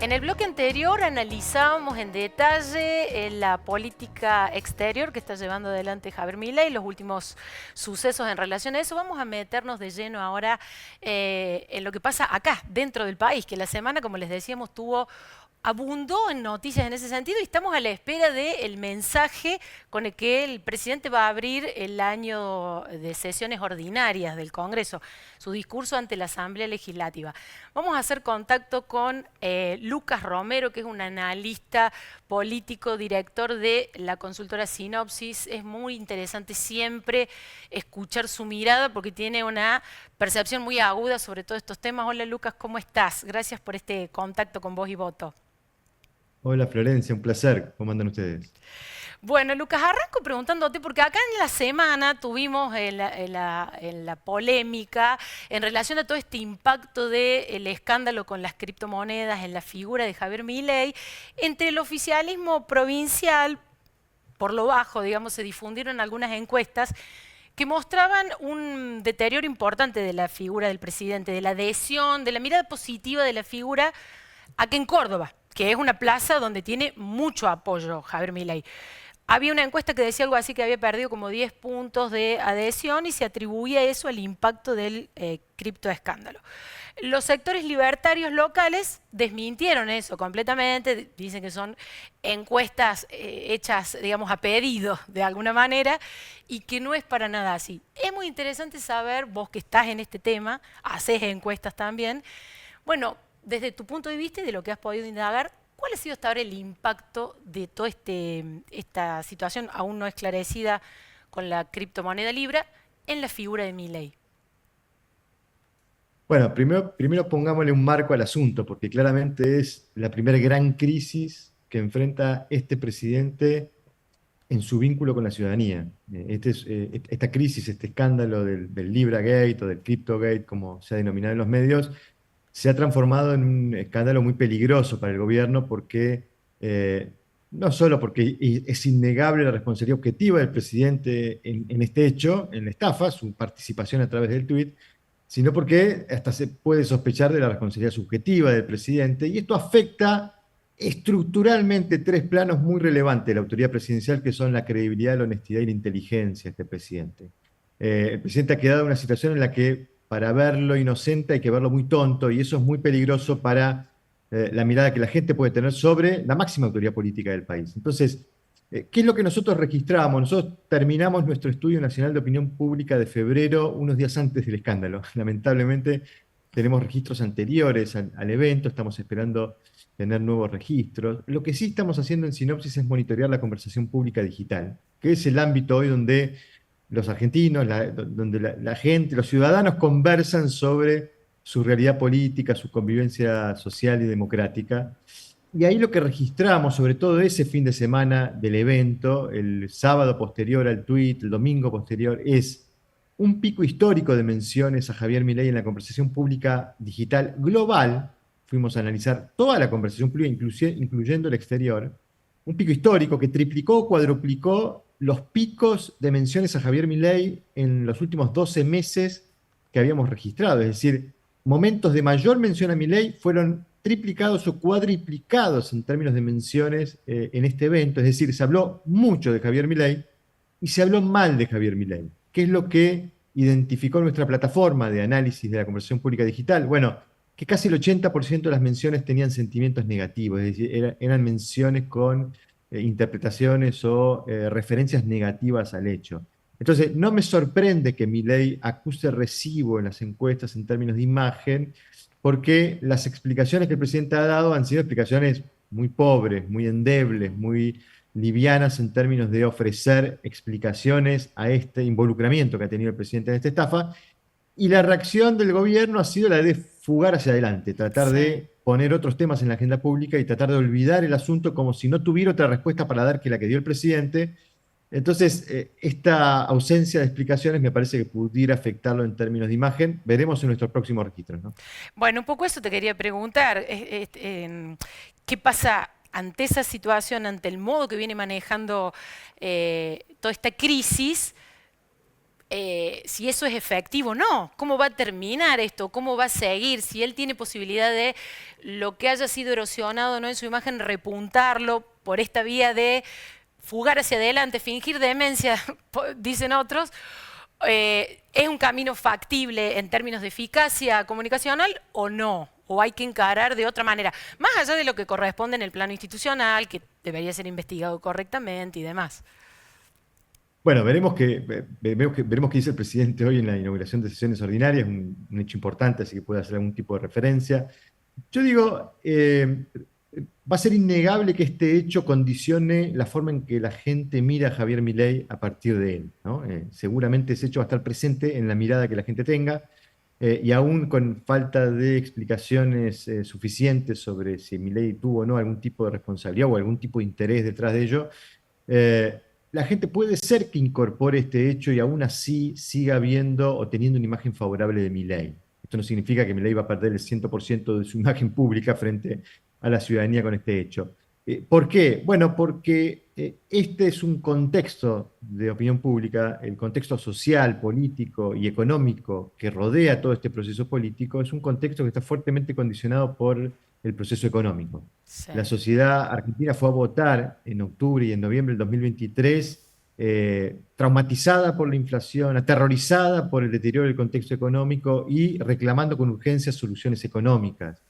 En el bloque anterior analizábamos en detalle la política exterior que está llevando adelante Javier Milei y los últimos sucesos en relación a eso. Vamos a meternos de lleno ahora en lo que pasa acá, dentro del país, que la semana, como les decíamos, abundó en noticias en ese sentido y estamos a la espera del mensaje con el que el presidente va a abrir el año de sesiones ordinarias del Congreso, su discurso ante la Asamblea Legislativa. Vamos a hacer contacto con Lucas Romero, que es un analista político, director de la consultora Sinopsis. Es muy interesante siempre escuchar su mirada porque tiene una percepción muy aguda sobre todos estos temas. Hola Lucas, ¿cómo estás? Gracias por este contacto con Voz y Voto. Hola Florencia, un placer. ¿Cómo andan ustedes? Bueno, Lucas, arranco preguntándote, porque acá en la semana tuvimos en la polémica en relación a todo este impacto del escándalo con las criptomonedas en la figura de Javier Milei, entre el oficialismo provincial, por lo bajo, digamos, se difundieron algunas encuestas que mostraban un deterioro importante de la figura del presidente, de la adhesión, de la mirada positiva de la figura, aquí en Córdoba, que es una plaza donde tiene mucho apoyo Javier Milei. Había una encuesta que decía algo así que había perdido como 10 puntos de adhesión y se atribuía eso al impacto del criptoescándalo. Los sectores libertarios locales desmintieron eso completamente, dicen que son encuestas hechas, digamos, a pedido de alguna manera y que no es para nada así. Es muy interesante saber, vos que estás en este tema, haces encuestas también, bueno, desde tu punto de vista y de lo que has podido indagar, ¿cuál ha sido hasta ahora el impacto de toda esta situación aún no esclarecida con la criptomoneda Libra en la figura de Milei? Bueno, primero pongámosle un marco al asunto, porque claramente es la primera gran crisis que enfrenta este presidente en su vínculo con la ciudadanía. Esta crisis, este escándalo del Libra Gate o del Crypto Gate, como se ha denominado en los medios, se ha transformado en un escándalo muy peligroso para el gobierno porque no solo porque es innegable la responsabilidad objetiva del presidente en este hecho, en la estafa, su participación a través del tuit, sino porque hasta se puede sospechar de la responsabilidad subjetiva del presidente, y esto afecta estructuralmente tres planos muy relevantes de la autoridad presidencial, que son la credibilidad, la honestidad y la inteligencia de este presidente. El presidente ha quedado en una situación en la que para verlo inocente hay que verlo muy tonto, y eso es muy peligroso para la mirada que la gente puede tener sobre la máxima autoridad política del país. Entonces, ¿qué es lo que nosotros registramos? Nosotros terminamos nuestro estudio nacional de opinión pública de febrero, unos días antes del escándalo. Lamentablemente, tenemos registros anteriores al evento, estamos esperando tener nuevos registros. Lo que sí estamos haciendo en Sinopsis es monitorear la conversación pública digital, que es el ámbito hoy donde los argentinos, donde la gente, los ciudadanos conversan sobre su realidad política, su convivencia social y democrática. Y ahí lo que registramos, sobre todo ese fin de semana del evento, el sábado posterior al tuit, el domingo posterior, es un pico histórico de menciones a Javier Milei en la conversación pública digital global. Fuimos a analizar toda la conversación pública, incluyendo el exterior. Un pico histórico que triplicó o cuadruplicó los picos de menciones a Javier Milei en los últimos 12 meses que habíamos registrado. Es decir, momentos de mayor mención a Milei fueron triplicados o cuadriplicados en términos de menciones en este evento. Es decir, se habló mucho de Javier Milei y se habló mal de Javier Milei. ¿Qué es lo que identificó nuestra plataforma de análisis de la conversación pública digital? Bueno, que casi el 80% de las menciones tenían sentimientos negativos, es decir, eran menciones con interpretaciones o referencias negativas al hecho. Entonces, no me sorprende que Milei acuse recibo en las encuestas en términos de imagen, porque las explicaciones que el presidente ha dado han sido explicaciones muy pobres, muy endebles, muy livianas en términos de ofrecer explicaciones a este involucramiento que ha tenido el presidente en esta estafa, y la reacción del gobierno ha sido la de fugar hacia adelante, tratar Sí. de poner otros temas en la agenda pública y tratar de olvidar el asunto como si no tuviera otra respuesta para dar que la que dio el presidente. Entonces, esta ausencia de explicaciones me parece que pudiera afectarlo en términos de imagen. Veremos en nuestros próximos registros, ¿no? Bueno, un poco eso te quería preguntar. ¿Qué pasa ante esa situación, ante el modo que viene manejando toda esta crisis? si eso es efectivo o no, cómo va a terminar esto, cómo va a seguir, si él tiene posibilidad de lo que haya sido erosionado, ¿no?, en su imagen, repuntarlo por esta vía de fugar hacia adelante, fingir demencia, dicen otros. ¿Es un camino factible en términos de eficacia comunicacional o no? ¿O hay que encarar de otra manera? Más allá de lo que corresponde en el plano institucional, que debería ser investigado correctamente y demás. Bueno, veremos qué dice el presidente hoy en la inauguración de sesiones ordinarias, un hecho importante, así que puede hacer algún tipo de referencia. Yo digo, va a ser innegable que este hecho condicione la forma en que la gente mira a Javier Milei a partir de él, ¿no? Seguramente ese hecho va a estar presente en la mirada que la gente tenga, y aún con falta de explicaciones suficientes sobre si Milei tuvo o no algún tipo de responsabilidad o algún tipo de interés detrás de ello, eh, la gente puede ser que incorpore este hecho y aún así siga viendo o teniendo una imagen favorable de Milei. Esto no significa que Milei va a perder el 100% de su imagen pública frente a la ciudadanía con este hecho. ¿Por qué? Bueno, porque este es un contexto de opinión pública, el contexto social, político y económico que rodea todo este proceso político, es un contexto que está fuertemente condicionado por el proceso económico. Sí, La sociedad argentina fue a votar en octubre y en noviembre del 2023, traumatizada por la inflación, aterrorizada por el deterioro del contexto económico y reclamando con urgencia soluciones económicas.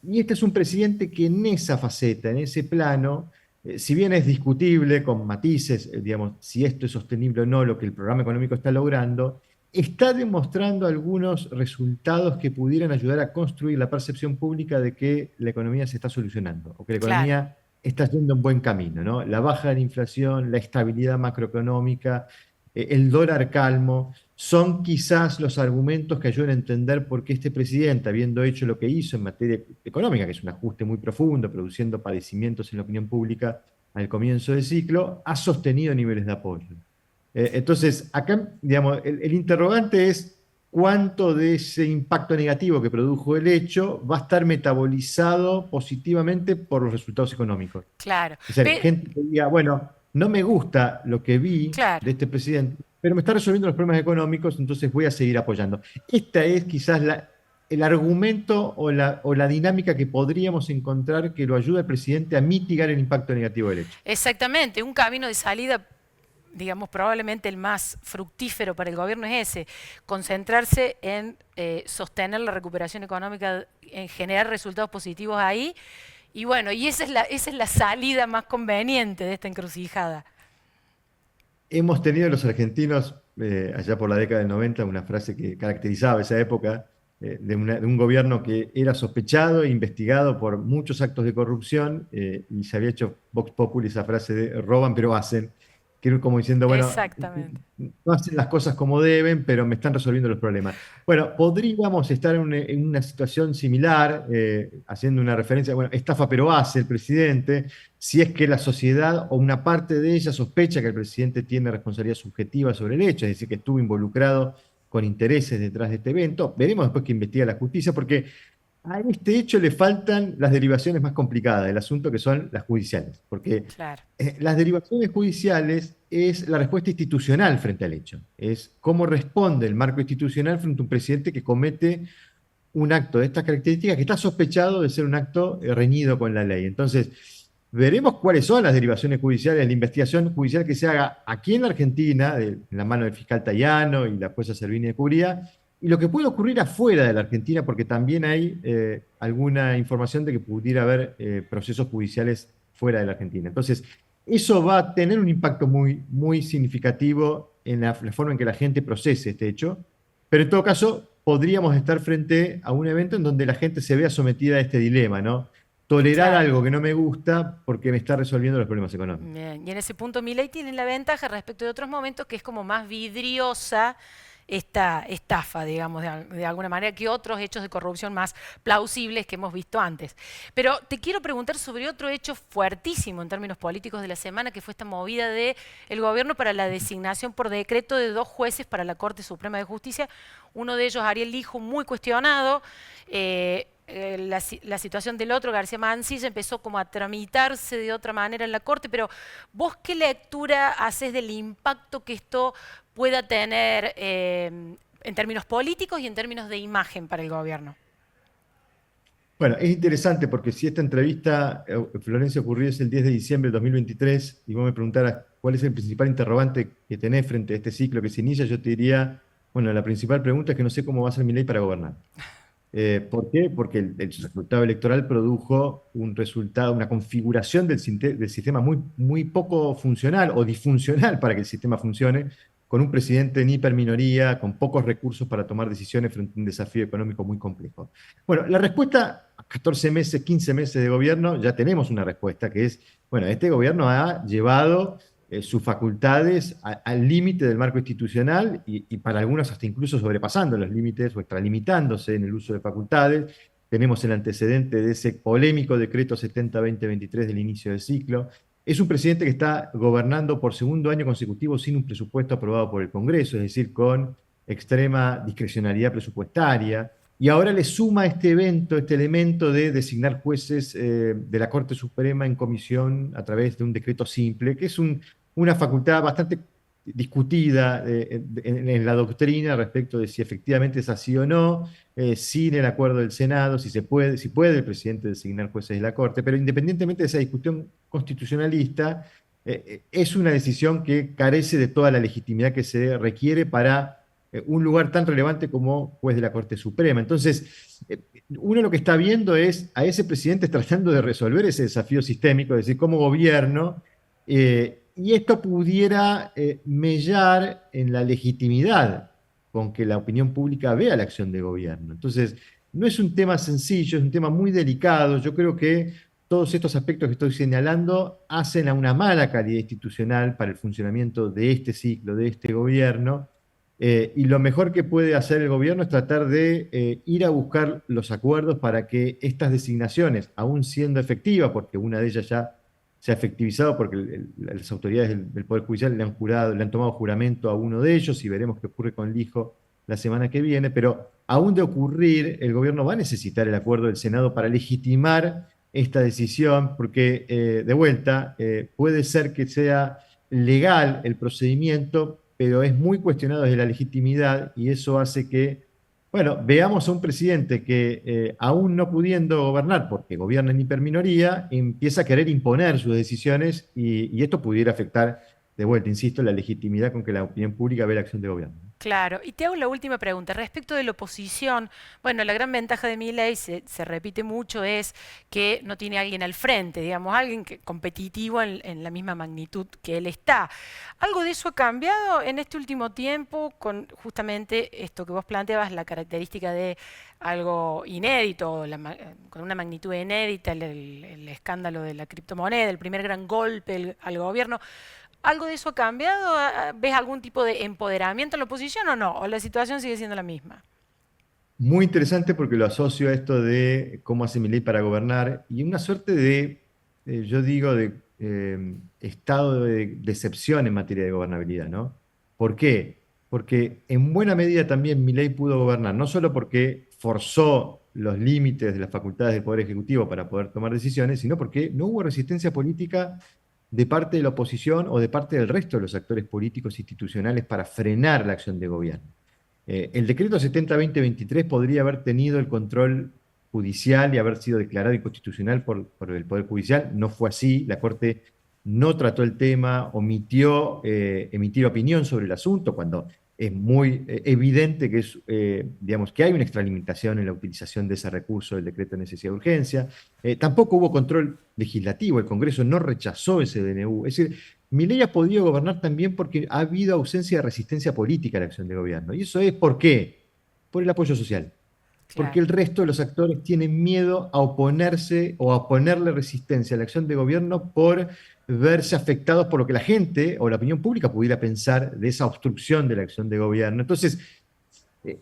Y este es un presidente que en esa faceta, en ese plano, si bien es discutible con matices, digamos, si esto es sostenible o no, lo que el programa económico está logrando, está demostrando algunos resultados que pudieran ayudar a construir la percepción pública de que la economía se está solucionando o que la claro. economía está yendo en buen camino, ¿no? La baja de la inflación, la estabilidad macroeconómica, el dólar calmo, son quizás los argumentos que ayudan a entender por qué este presidente, habiendo hecho lo que hizo en materia económica, que es un ajuste muy profundo, produciendo padecimientos en la opinión pública al comienzo del ciclo, ha sostenido niveles de apoyo. Entonces, acá, digamos, el interrogante es cuánto de ese impacto negativo que produjo el hecho va a estar metabolizado positivamente por los resultados económicos. Claro. Es decir, gente que diga, bueno, no me gusta lo que vi Claro. de este presidente, pero me está resolviendo los problemas económicos, entonces voy a seguir apoyando. Esta es quizás el argumento o la dinámica que podríamos encontrar que lo ayuda al presidente a mitigar el impacto negativo del hecho. Exactamente, un camino de salida, digamos, probablemente el más fructífero para el gobierno es ese, concentrarse en sostener la recuperación económica, en generar resultados positivos ahí, y bueno, y esa es la salida más conveniente de esta encrucijada. Hemos tenido los argentinos, allá por la década del 90, una frase que caracterizaba esa época, de un gobierno que era sospechado e investigado por muchos actos de corrupción, y se había hecho Vox Populi esa frase de roban pero hacen, que era como diciendo, bueno, Exactamente. no hacen las cosas como deben, pero me están resolviendo los problemas. Bueno, podríamos estar en una situación similar, haciendo una referencia, bueno, estafa pero hace el presidente, si es que la sociedad o una parte de ella sospecha que el presidente tiene responsabilidad subjetiva sobre el hecho, es decir, que estuvo involucrado con intereses detrás de este evento. Veremos después que investiga la justicia, porque a este hecho le faltan las derivaciones más complicadas del asunto, que son las judiciales, porque Claro. las derivaciones judiciales es la respuesta institucional frente al hecho, es cómo responde el marco institucional frente a un presidente que comete un acto de estas características que está sospechado de ser un acto reñido con la ley. Entonces, veremos cuáles son las derivaciones judiciales, la investigación judicial que se haga aquí en la Argentina, en la mano del fiscal Tayano y la jueza Servini de Cubría, y lo que puede ocurrir afuera de la Argentina, porque también hay alguna información de que pudiera haber procesos judiciales fuera de la Argentina. Entonces, eso va a tener un impacto muy, muy significativo en la forma en que la gente procese este hecho, pero en todo caso, podríamos estar frente a un evento en donde la gente se vea sometida a este dilema, ¿no? Tolerar Claro. algo que no me gusta porque me está resolviendo los problemas económicos. Bien. Y en ese punto Milei tiene la ventaja respecto de otros momentos que es como más vidriosa esta estafa, digamos, de alguna manera, que otros hechos de corrupción más plausibles que hemos visto antes. Pero te quiero preguntar sobre otro hecho fuertísimo en términos políticos de la semana, que fue esta movida del gobierno para la designación por decreto de 2 jueces para la Corte Suprema de Justicia. Uno de ellos, Ariel Lijo, muy cuestionado. la situación del otro, García Mansilla, empezó como a tramitarse de otra manera en la Corte, pero ¿vos qué lectura haces del impacto que esto pueda tener en términos políticos y en términos de imagen para el gobierno? Bueno, es interesante porque si esta entrevista, Florencia, ocurrió el 10 de diciembre de 2023 y vos me preguntaras cuál es el principal interrogante que tenés frente a este ciclo que se inicia, yo te diría, bueno, la principal pregunta es que no sé cómo va a ser mi ley para gobernar. ¿Por qué? Porque el resultado electoral produjo un resultado, una configuración del sistema muy, muy poco funcional o disfuncional para que el sistema funcione, con un presidente en hiperminoría, con pocos recursos para tomar decisiones frente a un desafío económico muy complejo. Bueno, la respuesta, a 14 meses, 15 meses de gobierno, ya tenemos una respuesta que es, bueno, este gobierno ha llevado sus facultades al límite del marco institucional y para algunos hasta incluso sobrepasando los límites o extralimitándose en el uso de facultades. Tenemos el antecedente de ese polémico decreto 70-2023 del inicio del ciclo. Es un presidente que está gobernando por segundo año consecutivo sin un presupuesto aprobado por el Congreso, es decir, con extrema discrecionalidad presupuestaria. Y ahora le suma este evento, este elemento de designar jueces de la Corte Suprema en comisión a través de un decreto simple, que es una facultad bastante discutida en la doctrina respecto de si efectivamente es así o no, sin el acuerdo del Senado, si puede el presidente designar jueces de la Corte, pero independientemente de esa discusión constitucionalista, es una decisión que carece de toda la legitimidad que se requiere para un lugar tan relevante como juez de la Corte Suprema. Entonces, uno lo que está viendo es a ese presidente tratando de resolver ese desafío sistémico, es decir, como gobierno, y esto pudiera mellar en la legitimidad con que la opinión pública vea la acción de gobierno. Entonces, no es un tema sencillo, es un tema muy delicado. Yo creo que todos estos aspectos que estoy señalando hacen a una mala calidad institucional para el funcionamiento de este ciclo, de este gobierno. Y lo mejor que puede hacer el gobierno es tratar de ir a buscar los acuerdos para que estas designaciones, aún siendo efectivas, porque una de ellas ya se ha efectivizado porque las autoridades del Poder Judicial le han tomado juramento a uno de ellos y veremos qué ocurre con el hijo la semana que viene, pero aún de ocurrir, el gobierno va a necesitar el acuerdo del Senado para legitimar esta decisión, porque de vuelta, puede ser que sea legal el procedimiento, pero es muy cuestionado desde la legitimidad y eso hace que, bueno, veamos a un presidente que aún no pudiendo gobernar, porque gobierna en hiperminoría, empieza a querer imponer sus decisiones y esto pudiera afectar, de vuelta, insisto, la legitimidad con que la opinión pública ve la acción de gobierno. Claro, y te hago la última pregunta. Respecto de la oposición, bueno, la gran ventaja de Milei se repite mucho es que no tiene a alguien al frente, digamos, alguien competitivo en la misma magnitud que él está. ¿Algo de eso ha cambiado en este último tiempo con justamente esto que vos planteabas, la característica de algo inédito, con una magnitud inédita, el escándalo de la criptomoneda, el primer gran golpe al gobierno? ¿Algo de eso ha cambiado? ¿Ves algún tipo de empoderamiento en la oposición o no? ¿O la situación sigue siendo la misma? Muy interesante porque lo asocio a esto de cómo hace Milei para gobernar y una suerte de, yo digo, de estado de decepción en materia de gobernabilidad, ¿no? ¿Por qué? Porque en buena medida también Milei pudo gobernar, no solo porque forzó los límites de las facultades del Poder Ejecutivo para poder tomar decisiones, sino porque no hubo resistencia política de parte de la oposición o de parte del resto de los actores políticos institucionales para frenar la acción de gobierno. El decreto 70-2023 podría haber tenido el control judicial y haber sido declarado inconstitucional por el Poder Judicial. No fue así. La Corte no trató el tema, omitió emitir opinión sobre el asunto cuando es muy evidente que, digamos, que hay una extralimitación en la utilización de ese recurso del decreto de necesidad de urgencia. Tampoco hubo control legislativo, el Congreso no rechazó ese DNU. Es decir, Milei ha podido gobernar también porque ha habido ausencia de resistencia política a la acción de gobierno. ¿Y eso es por qué? Por el apoyo social. Porque Claro. el resto de los actores tienen miedo a oponerse o a ponerle resistencia a la acción de gobierno por verse afectados por lo que la gente o la opinión pública pudiera pensar de esa obstrucción de la acción de gobierno. Entonces,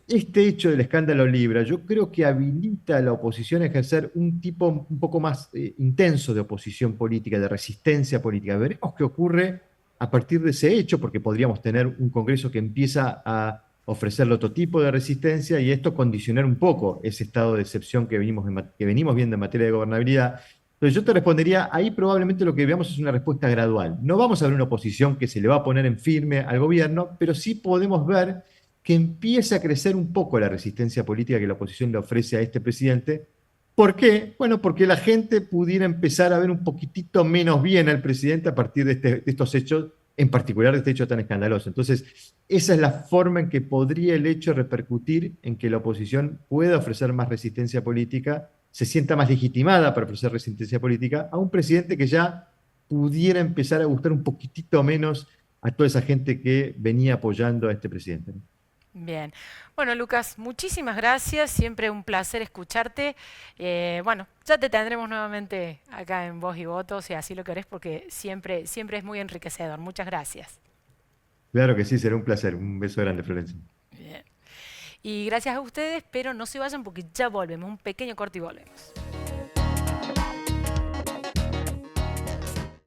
este hecho del escándalo Libra, yo creo que habilita a la oposición a ejercer un tipo un poco más intenso de oposición política, de resistencia política. Veremos qué ocurre a partir de ese hecho, porque podríamos tener un Congreso que empieza a ofrecerle otro tipo de resistencia y esto condicionar un poco ese estado de excepción que venimos viendo en materia de gobernabilidad. Entonces yo te respondería, ahí probablemente lo que veamos es una respuesta gradual. No vamos a ver una oposición que se le va a poner en firme al gobierno, pero sí podemos ver que empieza a crecer un poco la resistencia política que la oposición le ofrece a este presidente. ¿Por qué? Bueno, porque la gente pudiera empezar a ver un poquitito menos bien al presidente a partir de estos hechos, en particular de este hecho tan escandaloso. Entonces, esa es la forma en que podría el hecho repercutir en que la oposición pueda ofrecer más resistencia política, se sienta más legitimada para ofrecer resistencia política a un presidente que ya pudiera empezar a gustar un poquitito menos a toda esa gente que venía apoyando a este presidente, ¿no? Bien. Bueno, Lucas, muchísimas gracias. Siempre un placer escucharte. Bueno, ya te tendremos nuevamente acá en Voz y Voto, si así lo querés, porque siempre, siempre es muy enriquecedor. Muchas gracias. Claro que sí, será un placer. Un beso grande, Florencia. Bien. Y gracias a ustedes, pero no se vayan porque ya volvemos. Un pequeño corte y volvemos.